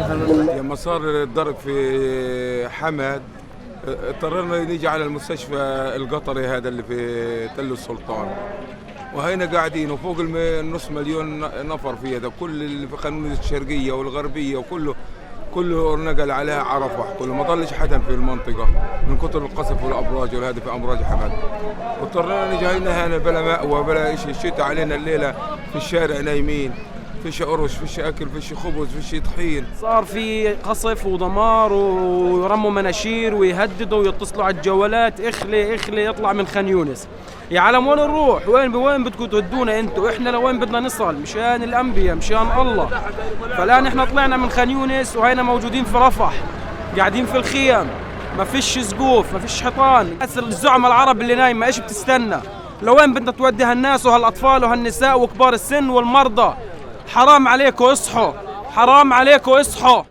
لما صار الضرب في حمد اضطرينا نيجي على المستشفى القطري هذا اللي في تل السلطان، وهنا قاعدين وفوق النص مليون نفر في هذا، كل اللي في قانون الشرقيه والغربيه وكله نقل عليها عرفه، كله ما ضلش حدا في المنطقه من كثر القصف والابراج والهذا في امراج حمد. واضطرينا نجي هنا بلا مأوى بلا شيء، الشتاء علينا الليله في الشارع نايمين، فيش قرش فيش اكل فيش خبز فيش طحين. صار في قصف ودمار ويرموا مناشير ويهددوا ويتصلوا على الجوالات، اخلي اخلي يطلع من خان يونس. يا عالم وين نروح؟ وين بدكم تودونا انتوا؟ احنا لوين بدنا نصل؟ مشان الانبياء مشان الله. فالان احنا طلعنا من خان يونس وهينا موجودين في رفح، قاعدين في الخيام، ما فيش سقوف ما فيش حيطان. الزعماء العرب اللي نايمه ايش بتستنى؟ لوين بدنا تودي هالناس وهالاطفال وهالنساء وكبار السن والمرضى؟ حرام عليكم اصحوا، حرام عليكم اصحوا.